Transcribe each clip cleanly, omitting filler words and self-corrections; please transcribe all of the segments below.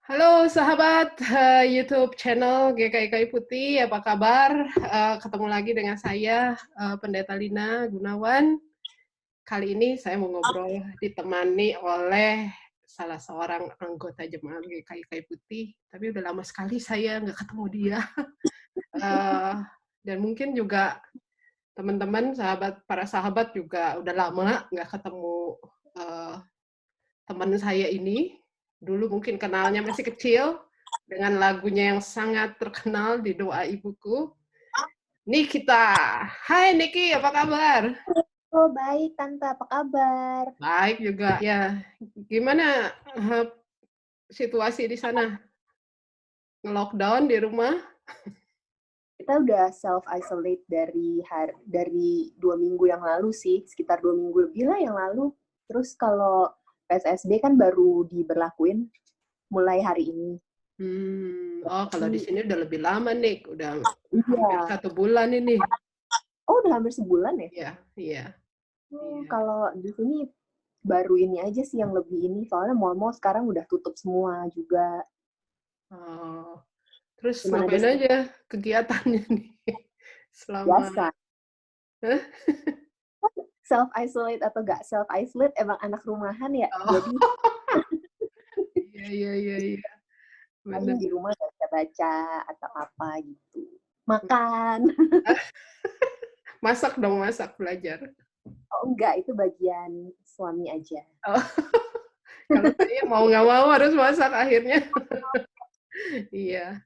Halo sahabat YouTube channel GKIKI Putih, apa kabar? Ketemu lagi dengan saya, Pendeta Lina Gunawan. Kali ini saya mau ngobrol ditemani oleh salah seorang anggota jemaat GKIKI Putih, tapi udah lama sekali saya nggak ketemu dia. Eh, dan mungkin juga teman-teman, para sahabat juga udah lama nggak ketemu eh, teman saya ini. Dulu mungkin kenalnya masih kecil, dengan lagunya yang sangat terkenal di Doa Ibuku, Nikita. Hai Niki, apa kabar? Oh baik Tante, apa kabar? Baik juga, ya. Gimana situasi di sana? Nge-lockdown di rumah? Kita udah self-isolate dari 2 minggu yang lalu sih, sekitar 2 minggu lebih lah yang lalu. Terus kalau PSSB kan baru diberlakuin mulai hari ini. Oh kalau di Jadi, sini udah lebih lama nih, udah hampir iya. 1 bulan ini. Oh udah hampir sebulan ya? Iya, iya, iya. Kalau di sini baru ini aja sih yang lebih ini, soalnya mall-mall sekarang udah tutup semua juga. Oh, terus Cuman ada ngapain aja kegiatannya nih selama? biasa. Hah? Self-isolate atau gak self-isolate, emang anak rumahan ya. Oh, Jadi iya, iya, iya, iya. paling Benar. di rumah baca-baca atau apa gitu. Makan. Masak dong, masak, belajar. Oh enggak, itu bagian suami aja. Oh, kalau saya mau nggak mau harus masak akhirnya. Iya.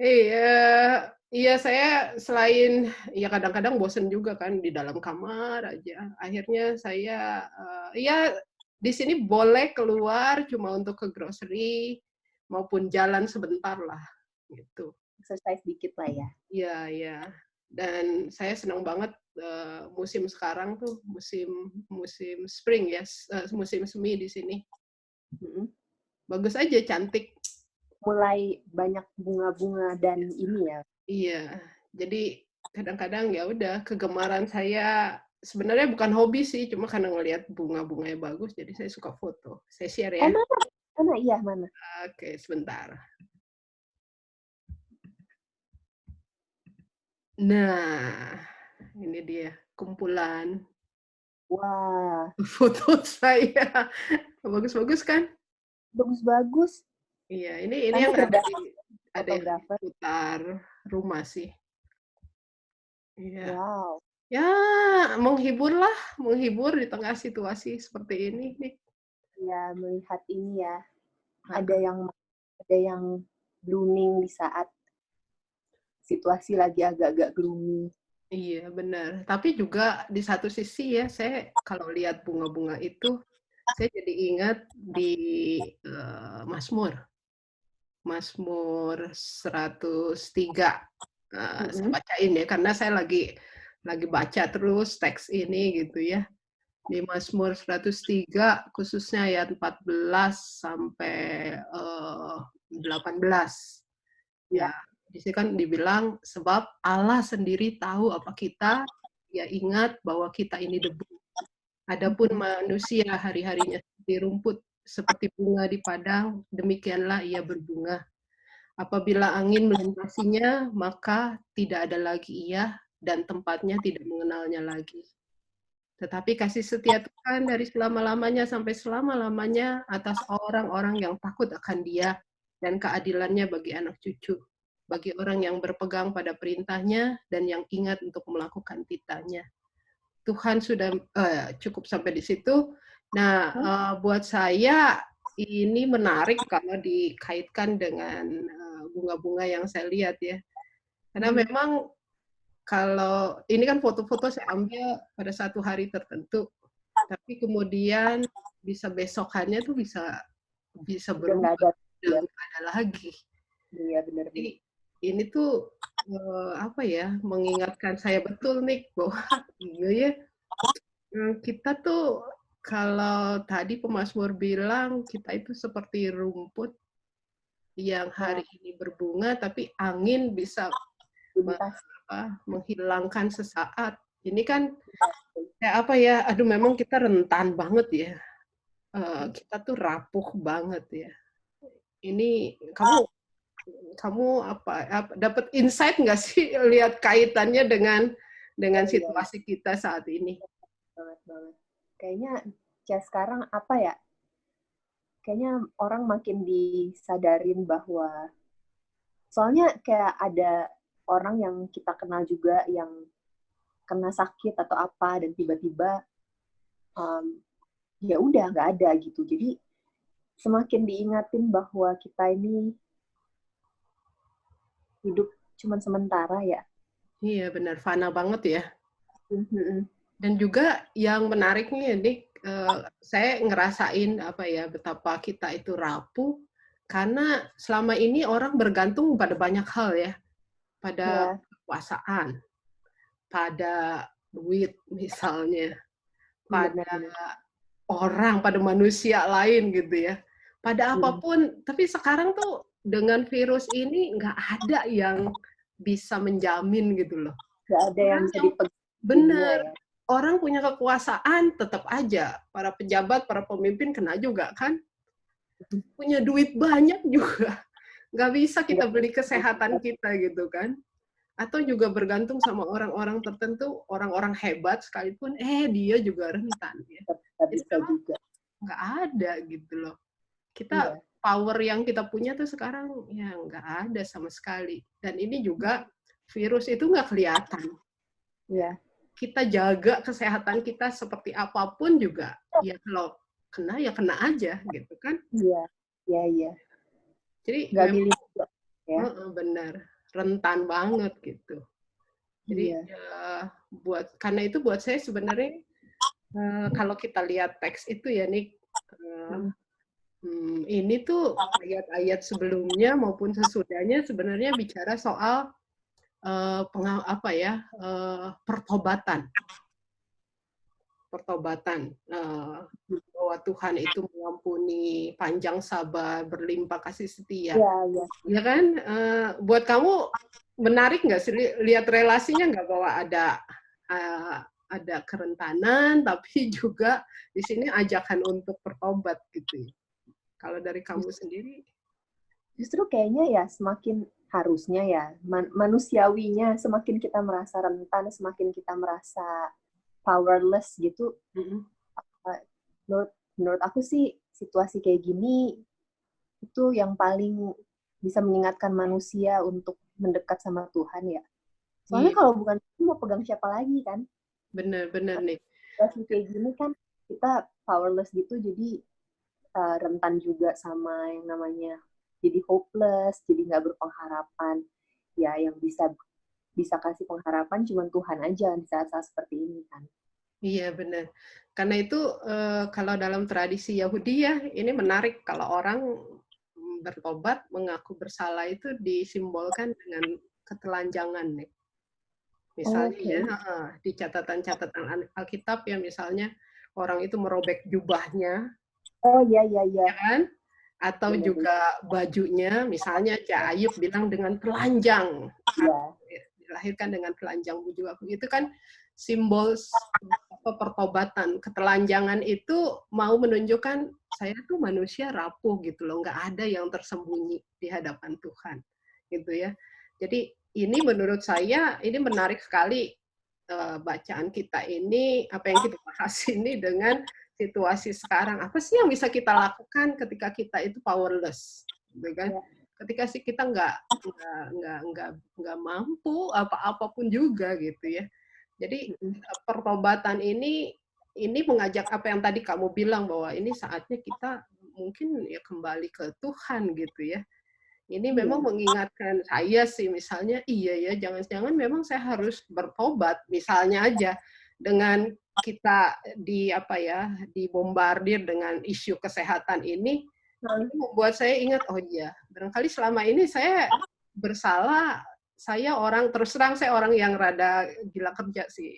Iya, iya saya selain ya kadang-kadang bosen juga kan di dalam kamar aja. Akhirnya saya ya di sini boleh keluar cuma untuk ke grocery maupun jalan sebentar lah gitu. Exercise dikit lah ya. Iya, iya. Dan saya senang banget musim sekarang tuh musim musim spring ya, musim semi di sini. Bagus aja, cantik. Mulai banyak bunga-bunga dan ini ya. Iya. Jadi kadang-kadang ya udah kegemaran saya sebenarnya bukan hobi sih, cuma karena ngelihat bunga-bunganya bagus jadi saya suka foto. Saya share Oh ya. mana? Mana iya mana? Oke, sebentar. Nah, ini dia kumpulan Wah, foto saya. Bagus-bagus kan? bagus-bagus. Iya, ini Tante yang berdarah ada yang di fotografer. seputar rumah sih. Iya. Wow. Ya, menghibur lah, menghibur di tengah situasi seperti ini nih. Ya melihat ini ya. Ada Heeh. yang ada yang blooming di saat situasi lagi agak-agak gloomy. Iya, benar. Tapi juga di satu sisi ya, saya kalau lihat bunga-bunga itu, saya jadi ingat di Mazmur. Mazmur 103. Saya Mm-mm. bacain ya, karena saya lagi baca terus teks ini gitu ya. Di Mazmur 103, khususnya ayat 14 sampai 18. Ya. Ya, di sini kan dibilang sebab Allah sendiri tahu apa kita, Dia ingat bahwa kita ini debu. Adapun Mm-mm. manusia hari-harinya seperti rumput, seperti bunga di padang, demikianlah ia berbunga. Apabila angin melintasinya, maka tidak ada lagi ia dan tempatnya tidak mengenalnya lagi. Tetapi kasih setia Tuhan dari selama-lamanya sampai selama-lamanya atas orang-orang yang takut akan Dia dan keadilannya bagi anak cucu, bagi orang yang berpegang pada perintahnya dan yang ingat untuk melakukan titahnya. Tuhan sudah cukup sampai di situ. Nah, buat saya ini menarik kalau dikaitkan dengan bunga-bunga yang saya lihat ya. Karena Mm. memang kalau ini kan foto-foto saya ambil pada satu hari tertentu, tapi kemudian bisa besokannya tuh bisa bisa Udah nggak berubah, ada udah ya. nggak ada lagi. Iya benar-benar. Jadi ini tuh apa ya, mengingatkan saya betul nih bahwa iya ya, kita tuh kalau tadi pemazmur bilang kita itu seperti rumput yang Nah, hari ini berbunga, tapi angin bisa lintas. menghilangkan sesaat. Ini kan kayak apa ya? Aduh, memang kita rentan banget ya. Kita tuh rapuh banget ya. ini kamu dapat insight nggak sih lihat kaitannya dengan Iya, iya, situasi kita saat ini? banget banget. Kayaknya sekarang apa ya? Kayaknya orang makin disadarin bahwa soalnya kayak ada orang yang kita kenal juga yang kena sakit atau apa dan tiba-tiba um, ya udah nggak ada gitu. Jadi semakin diingatin bahwa kita ini hidup cuma sementara ya. Iya benar, fana banget ya. Mm-hmm. Dan juga yang menariknya ini saya ngerasain apa ya betapa kita itu rapuh karena selama ini orang bergantung pada banyak hal ya, pada Ya, kekuasaan, pada duit misalnya, pada benar-benar. orang, pada manusia lain gitu ya, pada Hmm. apapun. Tapi sekarang tuh dengan virus ini nggak ada yang bisa menjamin gitu loh. Gak ada yang Orang bisa yang dipegang dunia benar, ya. orang punya kekuasaan tetap aja para pejabat, para pemimpin kena juga kan. Punya duit banyak juga. Nggak bisa kita Nggak beli bisa, kesehatan kita gitu kan. Atau juga bergantung sama orang-orang tertentu, orang-orang hebat sekalipun, dia juga rentan ya. nggak Jadi bisa memang juga. nggak ada gitu loh. Kita Iya, power yang kita punya tuh sekarang ya nggak ada sama sekali. Dan ini juga virus itu nggak kelihatan. iya, Kita jaga kesehatan kita seperti apapun juga, ya kalau kena ya kena aja gitu kan. iya, iya, iya. Jadi Nggak milih memang juga ya. benar rentan banget gitu. Jadi Iya. karena itu buat saya sebenarnya kalau kita lihat teks itu ya nih Mm. ini tuh ayat-ayat sebelumnya maupun sesudahnya sebenarnya bicara soal pertobatan. Pertobatan, bahwa Tuhan itu mengampuni, panjang sabar, berlimpah kasih setia. Iya, iya. Ya kan? Buat kamu menarik nggak sih lihat relasinya nggak bahwa ada kerentanan, tapi juga di sini ajakan untuk bertobat gitu ya. Kalau dari kamu sendiri? Justru kayaknya ya semakin harusnya ya manusiawinya semakin kita merasa rentan, semakin kita merasa powerless gitu. Mm-mm. Uh, menurut menurut aku sih situasi kayak gini itu yang paling bisa mengingatkan manusia untuk mendekat sama Tuhan ya. Soalnya Iya, kalau bukan itu mau pegang siapa lagi kan? benar-benar nih. Situasi kayak gini kan kita powerless gitu, jadi rentan juga sama yang namanya jadi hopeless, jadi nggak berpengharapan. Ya yang bisa bisa kasih pengharapan cuma Tuhan aja di saat-saat seperti ini kan. Iya benar. Karena itu kalau dalam tradisi Yahudi ya ini menarik kalau orang bertobat mengaku bersalah itu disimbolkan dengan ketelanjangan nih. Oh, Misalnya oke. ya di catatan-catatan Alkitab ya misalnya orang itu merobek jubahnya Oh iya iya iya. ya kan? Atau Benar-benar. juga bajunya misalnya Cak Ayub bilang dengan telanjang Iya. dilahirkan dengan telanjang baju aku itu kan simbol pertobatan ketelanjangan itu mau menunjukkan saya tuh manusia rapuh gitu loh nggak ada yang tersembunyi di hadapan Tuhan gitu ya jadi ini menurut saya ini menarik sekali bacaan kita ini apa yang kita bahas ini dengan situasi sekarang apa sih yang bisa kita lakukan ketika kita itu powerless gitu kan Ya. ketika sih kita nggak mampu apa-apapun juga gitu ya. Jadi pertobatan ini mengajak apa yang tadi kamu bilang bahwa ini saatnya kita mungkin ya kembali ke Tuhan gitu ya. Ini memang Iya. mengingatkan saya sih misalnya iya ya jangan-jangan memang saya harus bertobat misalnya aja dengan kita dibombardir dengan isu kesehatan ini membuat saya ingat, oh iya, barangkali selama ini saya bersalah, terus terang saya orang yang rada gila kerja sih.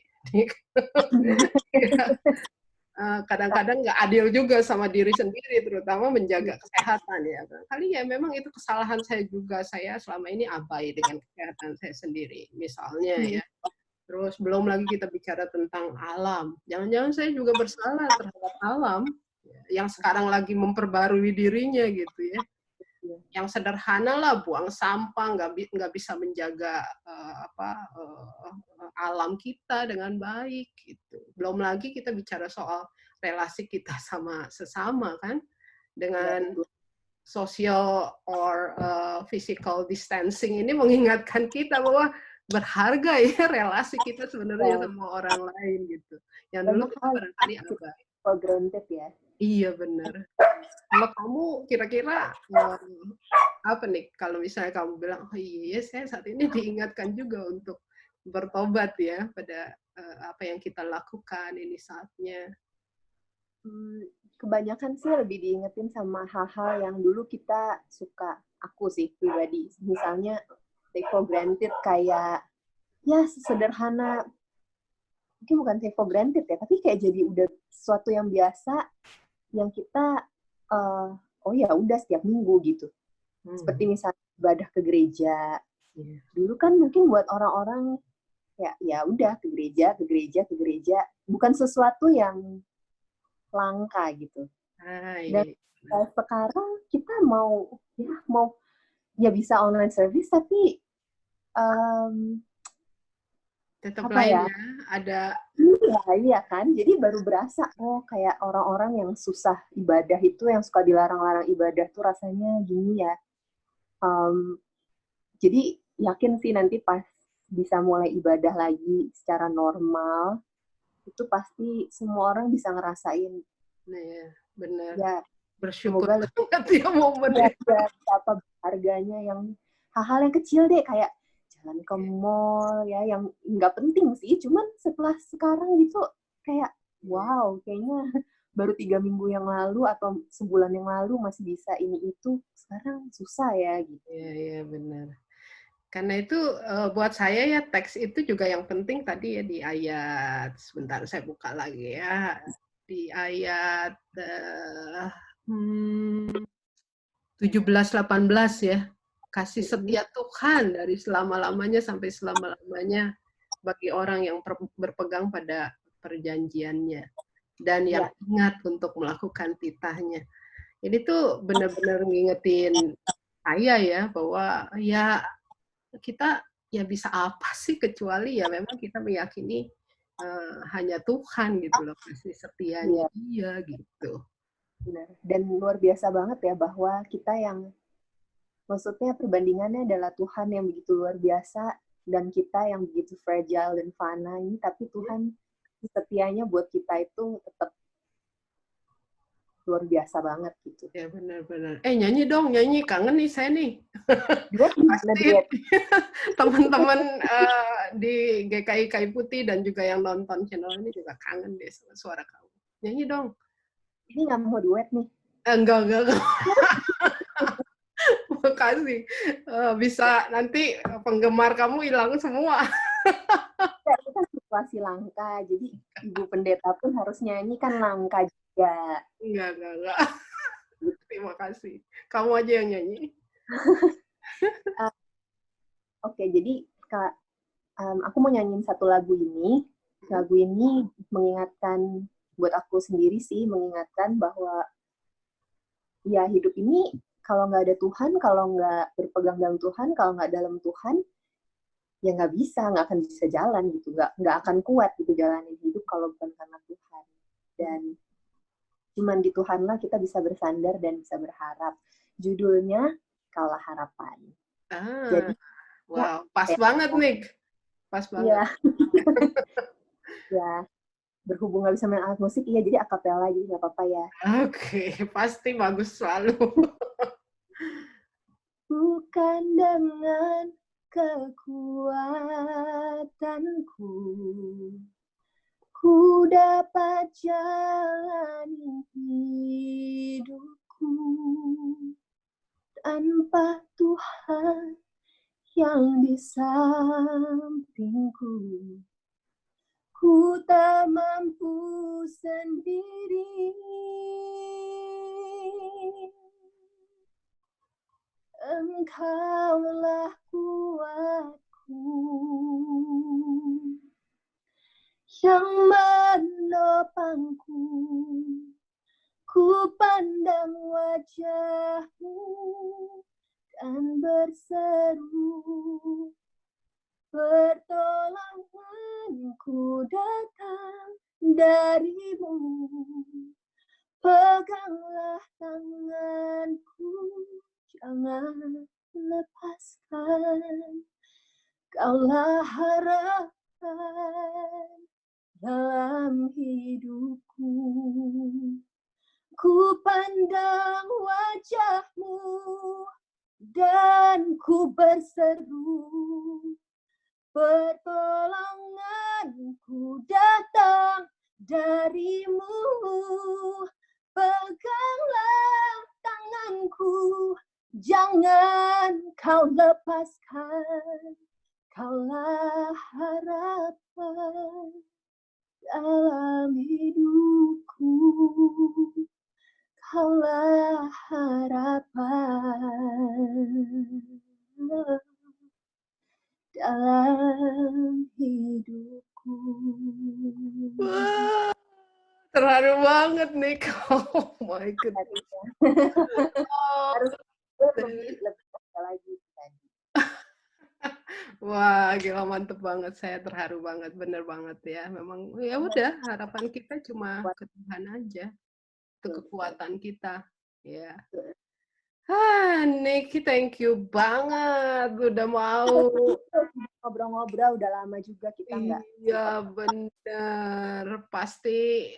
Kadang-kadang nggak adil juga sama diri sendiri, terutama menjaga kesehatan ya. Barangkali ya memang itu kesalahan saya juga, saya selama ini abai dengan kesehatan saya sendiri, misalnya ya. Terus belum lagi kita bicara tentang alam. Jangan-jangan saya juga bersalah terhadap alam yang sekarang lagi memperbarui dirinya gitu ya. yang sederhana lah, buang sampah, nggak bisa menjaga alam kita dengan baik gitu. Belum lagi kita bicara soal relasi kita sama sesama kan, dengan social or physical distancing ini mengingatkan kita bahwa berharga ya relasi kita sebenarnya sama orang lain gitu. Yang dulu Banyak kita hal barangkali abai. for granted ya. Iya benar. Kalau kamu kira-kira apa nih kalau misalnya kamu bilang, oh iya saya saat ini diingatkan juga untuk bertobat ya pada apa yang kita lakukan ini saatnya. Kebanyakan sih lebih diingetin sama hal-hal yang dulu kita suka, aku sih pribadi. Misalnya take for granted kayak ya sederhana, mungkin bukan take for granted ya, tapi kayak jadi udah sesuatu yang biasa yang kita oh ya udah setiap minggu gitu. Seperti misalnya ibadah ke gereja. Dulu kan mungkin buat orang-orang ya udah ke gereja, bukan sesuatu yang langka gitu. Dan sekarang kita mau bisa online service tapi tetap lain ya ada iya kan, jadi baru berasa kayak orang-orang yang susah ibadah itu, yang suka dilarang-larang ibadah tuh rasanya gini ya. Jadi yakin sih nanti pas bisa mulai ibadah lagi secara normal itu pasti semua orang bisa ngerasain. Nah ya benar ya, bersyukur banget ya momen ya apa harganya yang hal-hal yang kecil deh kayak jalan ke mall ya yang nggak penting sih, cuman setelah sekarang gitu kayak wow kayaknya baru 3 minggu yang lalu atau sebulan yang lalu masih bisa ini itu, sekarang susah ya gitu. Iya benar. Karena itu buat saya ya teks itu juga yang penting tadi ya di ayat, sebentar saya buka lagi ya, di ayat 17-18 ya, kasih setia Tuhan dari selama-lamanya sampai selama-lamanya bagi orang yang berpegang pada perjanjiannya dan yang ingat untuk melakukan titahnya. Ini tuh benar-benar ngingetin saya ya bahwa ya kita ya bisa apa sih kecuali ya memang kita meyakini hanya Tuhan gitu loh kasih setianya dia gitu. Benar. Dan luar biasa banget ya bahwa kita yang maksudnya perbandingannya adalah Tuhan yang begitu luar biasa dan kita yang begitu fragile dan fana ini, tapi Tuhan setianya buat kita itu tetap luar biasa banget gitu. Ya benar-benar. Nyanyi dong, nyanyi, kangen nih saya nih. Pasti teman-teman di GKI Kayu Putih dan juga yang nonton channel ini juga kangen deh sama suara kamu. Nyanyi dong. Ini nggak mau duet nih. Enggak. Makasih. Bisa nanti penggemar kamu hilang semua. Itu kan situasi langka, jadi Ibu Pendeta pun harus nyanyi kan langka juga. Enggak. Terima kasih. Kamu aja yang nyanyi. Oke, jadi Kak, aku mau nyanyiin satu lagu ini. Lagu ini mengingatkan, buat aku sendiri sih, mengingatkan bahwa ya hidup ini kalau nggak ada Tuhan, kalau nggak berpegang dalam Tuhan, kalau nggak dalam Tuhan, ya nggak akan bisa jalan gitu, nggak akan kuat gitu jalanin hidup kalau bukan karena Tuhan. Dan cuman di Tuhanlah kita bisa bersandar dan bisa berharap. Judulnya Kalah Harapan. Jadi wow, pas banget nih. Pas banget. Ya, berhubung nggak bisa main alat musik, iya jadi akapela jadi nggak apa-apa ya. Oke, pasti bagus selalu. Bukan dengan kekuatanku, ku dapat jalani hidupku tanpa Tuhan yang di sampingku. Ku tak mampu sendiri. Engkaulah kuatku yang menopangku. Ku pandang wajah-Mu dan berseru, pertolonganku datang darimu. Peganglah tanganku, jangan lepaskan. Kaulah harapan dalam hidupku. Ku pandang wajahmu dan ku berseru, pertolonganku datang darimu. Peganglah tanganku, jangan kau lepaskan. Kaulah harapan dalam hidupku. Kaulah harapan dalam hidupku. Wah, terharu banget nih. Oh my goodness. Oh, Harus lebih lagi tadi. wah, gila mantep banget. Saya terharu banget, bener banget ya. Memang ya udah, harapan kita cuma ke Tuhan aja, ke kekuatan kita. Ya. Niki, thank you banget udah mau. Ngobrol-ngobrol udah lama juga kita nggak. Iya, bener. Pasti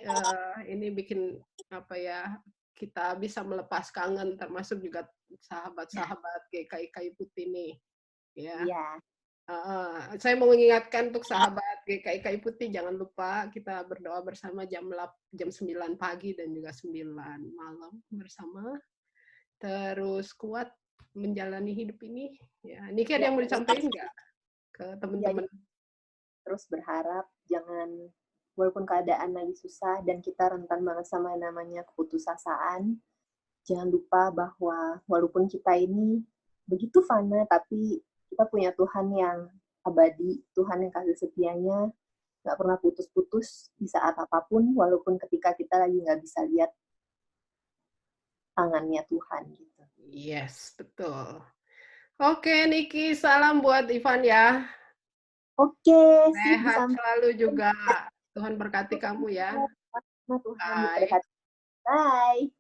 ini bikin apa ya, kita bisa melepas kangen, termasuk juga sahabat-sahabat GKI Kayu Putih nih. Ya. Iya. Saya mau mengingatkan untuk sahabat GKI Kayu Putih, jangan lupa kita berdoa bersama jam 9 pagi dan juga 9 malam bersama. Terus kuat menjalani hidup ini. Ya, Niki ada yang mau disampaikan nggak ke teman-teman? Terus berharap, jangan, walaupun keadaan lagi susah dan kita rentan banget sama namanya keputusasaan, jangan lupa bahwa walaupun kita ini begitu fana, tapi kita punya Tuhan yang abadi, Tuhan yang kasih setianya, nggak pernah putus-putus di saat apapun, walaupun ketika kita lagi nggak bisa lihat tangannya Tuhan gitu. Yes, betul. Oke, Niki, salam buat Ivan ya. Oke, Sehat selalu juga. Tuhan berkati kamu ya. Tuhan Bye. memberkati. Bye.